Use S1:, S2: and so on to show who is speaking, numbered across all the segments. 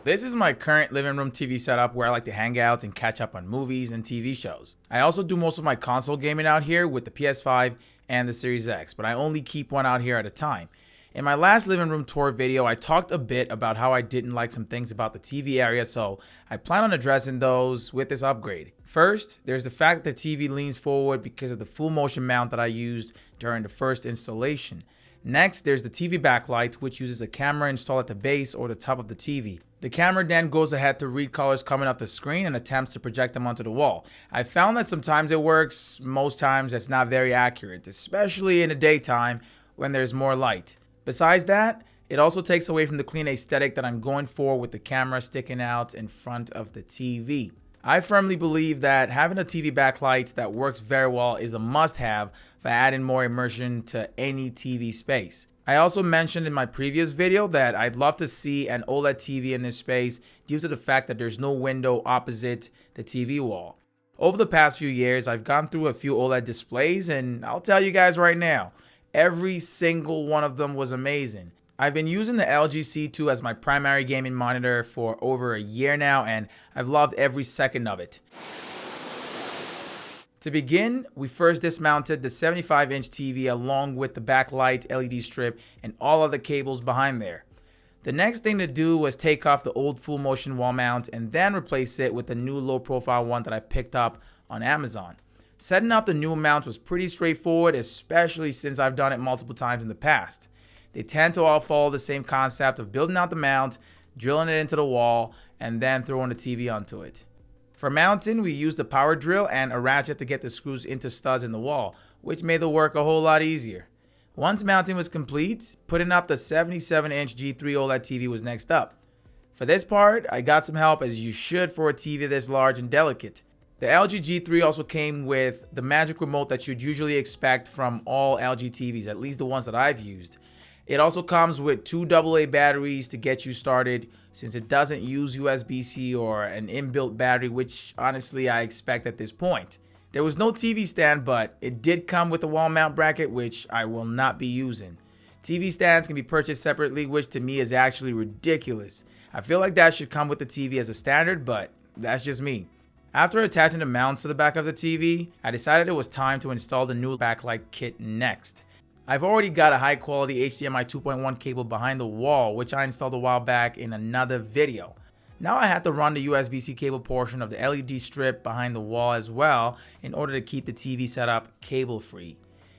S1: This is my current living room TV setup where I like to hang out and catch up on movies and TV shows. I also do most of my console gaming out here with the PS5 and the Series X, but I only keep one out here at a time. In my last living room tour video, I talked a bit about how I didn't like some things about the TV area, so I plan on addressing those with this upgrade. First, there's the fact that the TV leans forward because of the full motion mount that I used during the first installation. Next, there's the TV backlight, which uses a camera installed at the base or the top of the TV. The camera then goes ahead to read colors coming off the screen and attempts to project them onto the wall. I found that sometimes it works, most times it's not very accurate, especially in the daytime when there's more light. Besides that, it also takes away from the clean aesthetic that I'm going for with the camera sticking out in front of the TV. I firmly believe that having a TV backlight that works very well is a must-have for adding more immersion to any TV space. I also mentioned in my previous video that I'd love to see an OLED TV in this space due to the fact that there's no window opposite the TV wall. Over the past few years, I've gone through a few OLED displays, and I'll tell you guys right now, every single one of them was amazing. I've been using the LG C2 as my primary gaming monitor for over a year now, and I've loved every second of it. To begin, we first dismounted the 75-inch TV along with the backlight LED strip and all of the cables behind there. The next thing to do was take off the old full motion wall mount and then replace it with the new low profile one that I picked up on Amazon. Setting up the new mount was pretty straightforward, especially since I've done it multiple times in the past. They tend to all follow the same concept of building out the mount, drilling it into the wall, and then throwing the TV onto it. For mounting, we used a power drill and a ratchet to get the screws into studs in the wall, which made the work a whole lot easier. Once mounting was complete, putting up the 77-inch G3 OLED TV was next up. For this part, I got some help, as you should for a TV this large and delicate. The LG G3 also came with the magic remote that you'd usually expect from all LG TVs, at least the ones that I've used. It also comes with two AA batteries to get you started, since it doesn't use USB-C or an inbuilt battery, which honestly I expect at this point. There was no TV stand, but it did come with a wall mount bracket, which I will not be using. TV stands can be purchased separately, which to me is actually ridiculous. I feel like that should come with the TV as a standard, but that's just me. After attaching the mounts to the back of the TV, I decided it was time to install the new backlight kit next. I've already got a high quality HDMI 2.1 cable behind the wall, which I installed a while back in another video. Now I had to run the USB-C cable portion of the LED strip behind the wall as well in order to keep the TV setup cable free.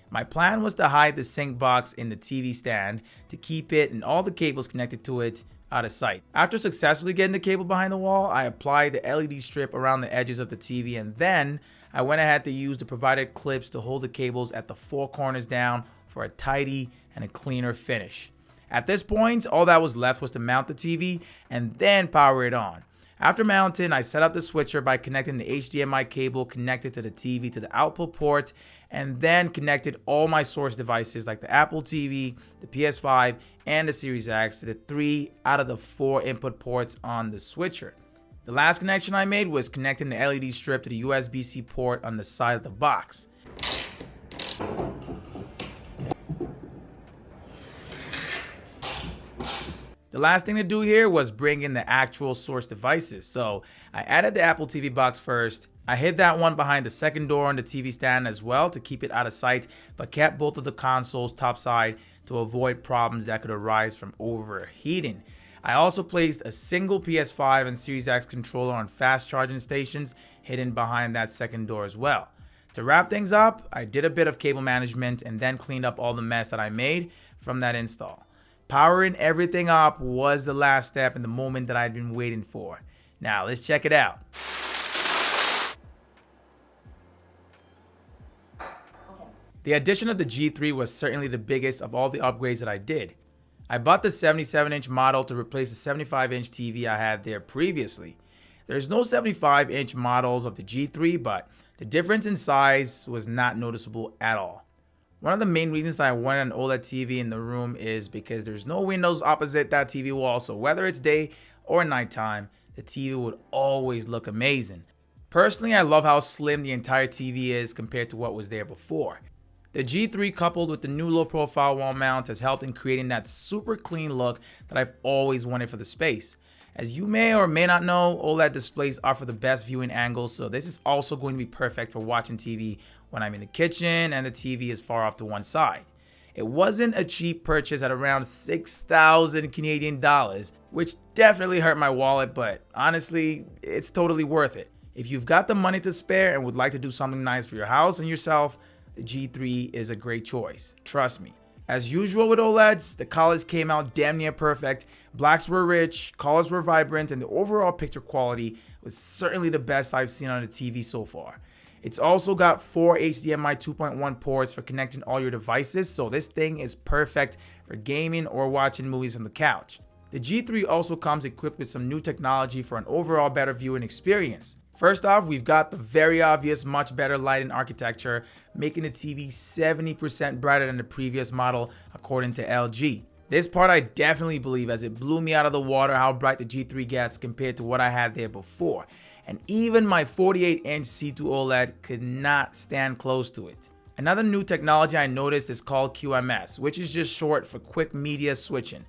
S1: My plan was to hide the sync box in the TV stand to keep it and all the cables connected to it out of sight. After successfully getting the cable behind the wall, I applied the LED strip around the edges of the TV, and then I went ahead to use the provided clips to hold the cables at the four corners down for a tidy and a cleaner finish. At this point, all that was left was to mount the TV and then power it on. After mounting, I set up the switcher by connecting the HDMI cable connected to the TV to the output port, and then connected all my source devices like the Apple TV, the PS5, and the Series X to the 3 out of the 4 input ports on the switcher. The last connection I made was connecting the LED strip to the USB-C port on the side of the box. The last thing to do here was bring in the actual source devices. So I added the Apple TV box first. I hid that one behind the second door on the TV stand as well to keep it out of sight, but kept both of the consoles topside to avoid problems that could arise from overheating. I also placed a single PS5 and Series X controller on fast charging stations hidden behind that second door as well. To wrap things up, I did a bit of cable management and then cleaned up all the mess that I made from that install. Powering everything up was the last step and the moment that I'd been waiting for. Now let's check it out. The addition of the G3 was certainly the biggest of all the upgrades that I did. I bought the 77-inch model to replace the 75-inch TV I had there previously. There's no 75-inch models of the G3, but the difference in size was not noticeable at all. One of the main reasons I wanted an OLED TV in the room is because there's no windows opposite that TV wall, so whether it's day or nighttime, the TV would always look amazing. Personally, I love how slim the entire TV is compared to what was there before. The G3 coupled with the new low profile wall mount has helped in creating that super clean look that I've always wanted for the space. As you may or may not know, OLED displays offer the best viewing angles, so this is also going to be perfect for watching TV when I'm in the kitchen and the TV is far off to one side. It wasn't a cheap purchase at around 6,000 Canadian dollars, which definitely hurt my wallet, but honestly, it's totally worth it. If you've got the money to spare and would like to do something nice for your house and yourself, the G3 is a great choice. Trust me. As usual with OLEDs, the colors came out damn near perfect. Blacks were rich, colors were vibrant, and the overall picture quality was certainly the best I've seen on the TV so far. It's also got 4 HDMI 2.1 ports for connecting all your devices, so this thing is perfect for gaming or watching movies on the couch. The G3 also comes equipped with some new technology for an overall better viewing experience. First off, we've got the very obvious much better lighting architecture, making the TV 70% brighter than the previous model according to LG. This part I definitely believe, as it blew me out of the water how bright the G3 gets compared to what I had there before. And even my 48-inch C2 OLED could not stand close to it. Another new technology I noticed is called QMS, which is just short for quick media switching.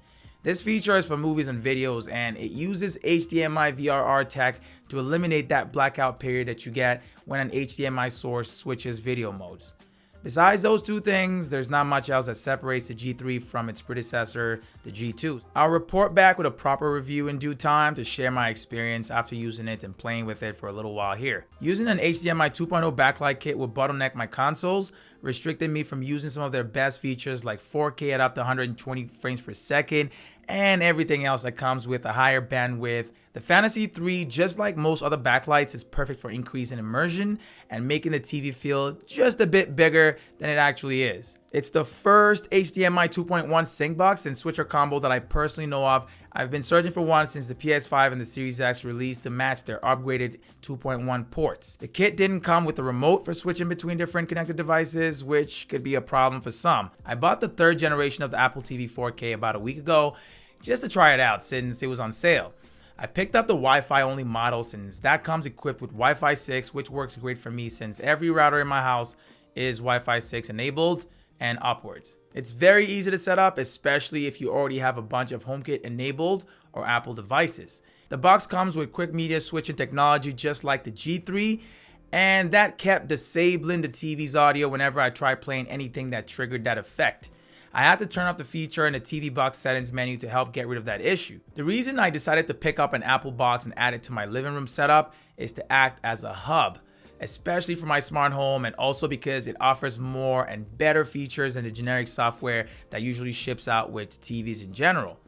S1: This feature is for movies and videos, and it uses HDMI VRR tech to eliminate that blackout period that you get when an HDMI source switches video modes. Besides those two things, there's not much else that separates the G3 from its predecessor, the G2. I'll report back with a proper review in due time to share my experience after using it and playing with it for a little while here. Using an HDMI 2.0 backlight kit would bottleneck my consoles, restricting me from using some of their best features like 4K at up to 120 frames per second and everything else that comes with a higher bandwidth. The Fantasy 3, just like most other backlights, is perfect for increasing immersion and making the TV feel just a bit bigger than it actually is. It's the first HDMI 2.1 sync box and switcher combo that I personally know of. I've been searching for one since the PS5 and the Series X released to match their upgraded 2.1 ports. The kit didn't come with a remote for switching between different connected devices, which could be a problem for some. I bought the third generation of the Apple TV 4K about a week ago just to try it out since it was on sale. I picked up the Wi-Fi only model since that comes equipped with Wi-Fi 6, which works great for me since every router in my house is Wi-Fi 6 enabled and upwards. It's very easy to set up, especially if you already have a bunch of HomeKit enabled or Apple devices. The box comes with quick media switching technology just like the G3, and that kept disabling the TV's audio whenever I tried playing anything that triggered that effect. I had to turn off the feature in the TV box settings menu to help get rid of that issue. The reason I decided to pick up an Apple box and add it to my living room setup is to act as a hub, especially for my smart home, and also because it offers more and better features than the generic software that usually ships out with TVs in general.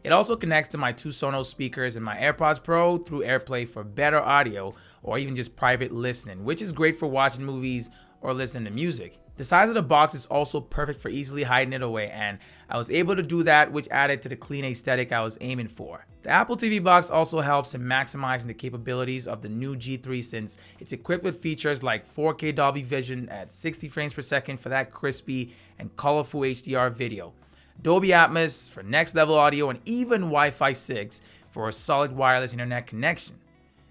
S1: It also connects to my two Sonos speakers and my AirPods Pro through AirPlay for better audio or even just private listening, which is great for watching movies or listening to music. The size of the box is also perfect for easily hiding it away, and I was able to do that, which added to the clean aesthetic I was aiming for. The Apple TV box also helps in maximizing the capabilities of the new G3 since it's equipped with features like 4K Dolby Vision at 60 frames per second for that crispy and colorful HDR video, Dolby Atmos for next level audio, and even Wi-Fi 6 for a solid wireless internet connection.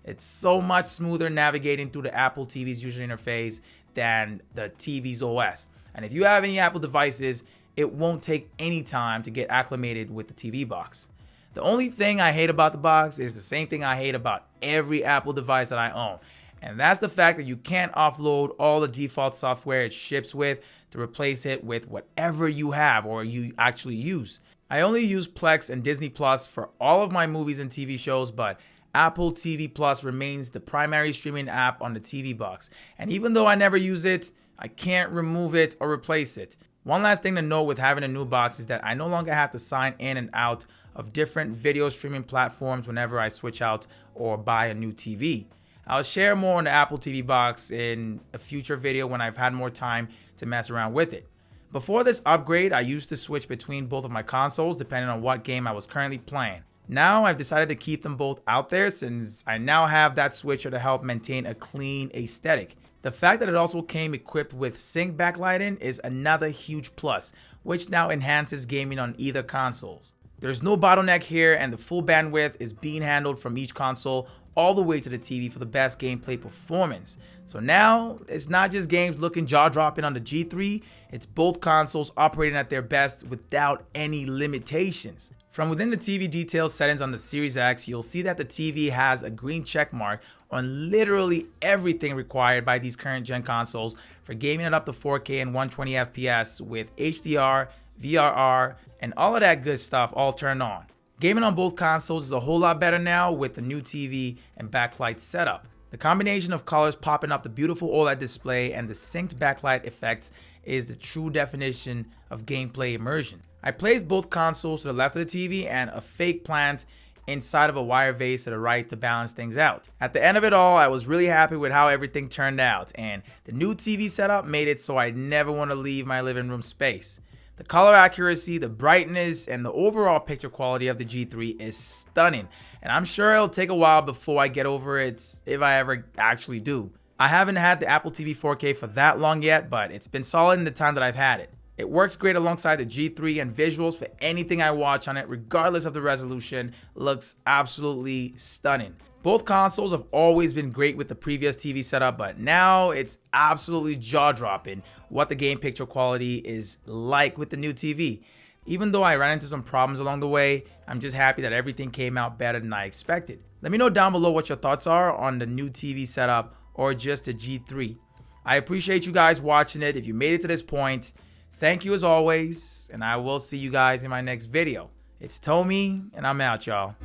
S1: It's so much smoother navigating through the Apple TV's user interface than the TV's OS. And if you have any Apple devices, it won't take any time to get acclimated with the TV box. The only thing I hate about the box is the same thing I hate about every Apple device that I own. And that's the fact that you can't offload all the default software it ships with to replace it with whatever you have or you actually use. I only use Plex and Disney Plus for all of my movies and TV shows, but Apple TV Plus remains the primary streaming app on the TV box. And even though I never use it, I can't remove it or replace it. One last thing to note with having a new box is that I no longer have to sign in and out of different video streaming platforms whenever I switch out or buy a new TV. I'll share more on the Apple TV box in a future video when I've had more time to mess around with it. Before this upgrade, I used to switch between both of my consoles depending on what game I was currently playing. Now I've decided to keep them both out there since I now have that switcher to help maintain a clean aesthetic. The fact that it also came equipped with sync backlighting is another huge plus, which now enhances gaming on either consoles. There's no bottleneck here, and the full bandwidth is being handled from each console all the way to the TV for the best gameplay performance. So now, it's not just games looking jaw-dropping on the G3, it's both consoles operating at their best without any limitations. From within the TV details settings on the Series X, you'll see that the TV has a green check mark on literally everything required by these current gen consoles for gaming it up to 4K and 120 FPS with HDR, VRR, and all of that good stuff all turned on. Gaming on both consoles is a whole lot better now with the new TV and backlight setup. The combination of colors popping up the beautiful OLED display and the synced backlight effects is the true definition of gameplay immersion. I placed both consoles to the left of the TV and a fake plant inside of a wire vase to the right to balance things out. At the end of it all, I was really happy with how everything turned out, and the new TV setup made it so I never want to leave my living room space. The color accuracy, the brightness, and the overall picture quality of the G3 is stunning, and I'm sure it'll take a while before I get over it if I ever actually do. I haven't had the Apple TV 4K for that long yet, but it's been solid in the time that I've had it. It works great alongside the G3, and visuals for anything I watch on it, regardless of the resolution, looks absolutely stunning. Both consoles have always been great with the previous TV setup, but now it's absolutely jaw-dropping what the game picture quality is like with the new TV. Even though I ran into some problems along the way, I'm just happy that everything came out better than I expected. Let me know down below what your thoughts are on the new TV setup or just the G3. I appreciate you guys watching it. If you made it to this point, thank you as always, and I will see you guys in my next video. It's Tommy, and I'm out, y'all.